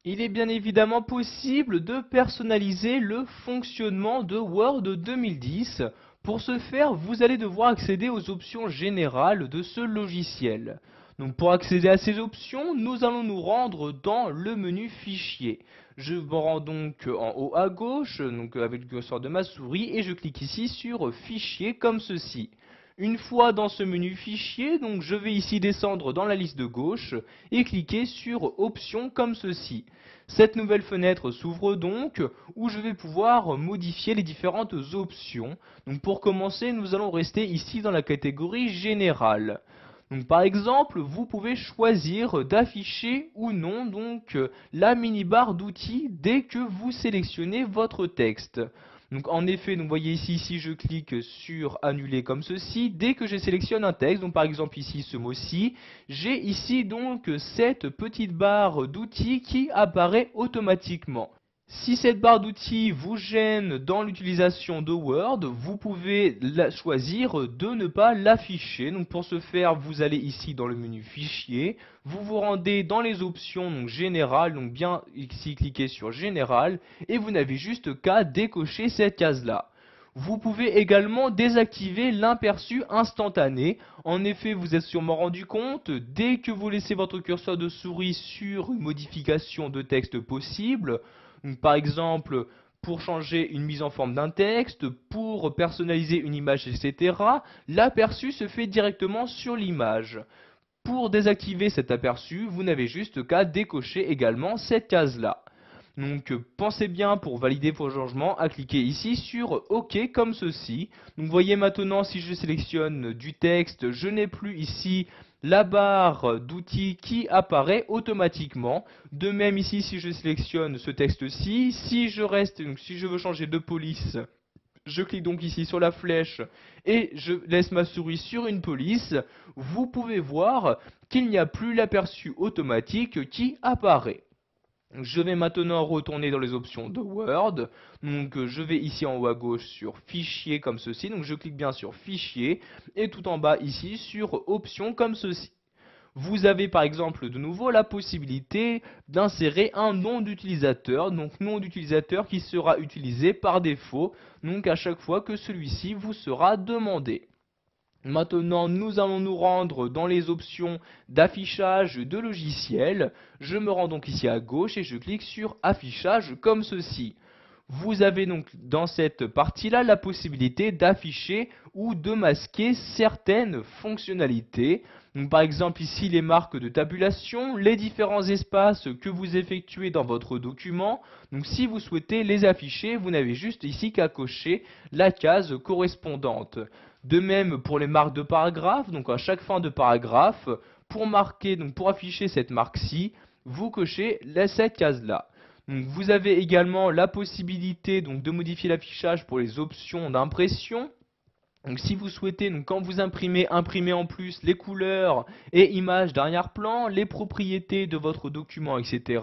Il est bien évidemment possible de personnaliser le fonctionnement de Word 2010. Pour ce faire, vous allez devoir accéder aux options générales de ce logiciel. Donc pour accéder à ces options, nous allons nous rendre dans le menu Fichier. Je me rends donc en haut à gauche, donc avec le curseur de ma souris, et je clique ici sur Fichier comme ceci. Une fois dans ce menu Fichier, donc je vais ici descendre dans la liste de gauche et cliquer sur Options comme ceci. Cette nouvelle fenêtre s'ouvre donc où je vais pouvoir modifier les différentes options. Donc pour commencer, nous allons rester ici dans la catégorie Générale. Donc par exemple, vous pouvez choisir d'afficher ou non donc la mini-barre d'outils dès que vous sélectionnez votre texte. Donc en effet, vous voyez ici, si je clique sur annuler comme ceci, dès que je sélectionne un texte, donc par exemple ici ce mot-ci, j'ai ici donc cette petite barre d'outils qui apparaît automatiquement. Si cette barre d'outils vous gêne dans l'utilisation de Word, vous pouvez choisir de ne pas l'afficher. Donc pour ce faire, vous allez ici dans le menu Fichier, vous vous rendez dans les options donc Général, donc bien ici cliquez sur Général, et vous n'avez juste qu'à décocher cette case-là. Vous pouvez également désactiver l'imperçu instantané. En effet, vous êtes sûrement rendu compte, dès que vous laissez votre curseur de souris sur une modification de texte possible, donc, par exemple, pour changer une mise en forme d'un texte, pour personnaliser une image, etc., l'aperçu se fait directement sur l'image. Pour désactiver cet aperçu, vous n'avez juste qu'à décocher également cette case-là. Donc pensez bien pour valider vos changements à cliquer ici sur OK comme ceci. Donc vous voyez maintenant si je sélectionne du texte, je n'ai plus ici la barre d'outils qui apparaît automatiquement. De même ici si je sélectionne ce texte-ci, si je reste, donc si je veux changer de police, je clique donc ici sur la flèche et je laisse ma souris sur une police. Vous pouvez voir qu'il n'y a plus l'aperçu automatique qui apparaît. Je vais maintenant retourner dans les options de Word. Donc je vais ici en haut à gauche sur Fichier comme ceci. Donc je clique bien sur Fichier et tout en bas ici sur Options comme ceci. Vous avez par exemple de nouveau la possibilité d'insérer un nom d'utilisateur, donc nom d'utilisateur qui sera utilisé par défaut, donc à chaque fois que celui-ci vous sera demandé. Maintenant, nous allons nous rendre dans les options d'affichage de logiciels. Je me rends donc ici à gauche et je clique sur affichage comme ceci. Vous avez donc dans cette partie-là la possibilité d'afficher ou de masquer certaines fonctionnalités. Donc, par exemple ici les marques de tabulation, les différents espaces que vous effectuez dans votre document. Donc si vous souhaitez les afficher, vous n'avez juste ici qu'à cocher la case correspondante. De même pour les marques de paragraphe, donc à chaque fin de paragraphe, pour marquer, donc pour afficher cette marque-ci, vous cochez cette case-là. Donc vous avez également la possibilité donc, de modifier l'affichage pour les options d'impression. Donc si vous souhaitez, donc quand vous imprimez, imprimer en plus les couleurs et images d'arrière-plan, les propriétés de votre document, etc.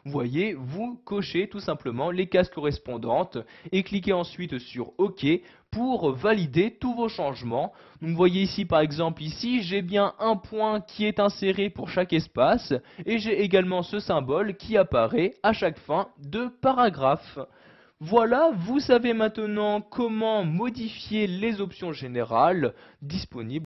Vous voyez, vous cochez tout simplement les cases correspondantes et cliquez ensuite sur OK pour valider tous vos changements. Donc vous voyez ici par exemple, ici j'ai bien un point qui est inséré pour chaque espace et j'ai également ce symbole qui apparaît à chaque fin de paragraphe. Voilà, vous savez maintenant comment modifier les options générales disponibles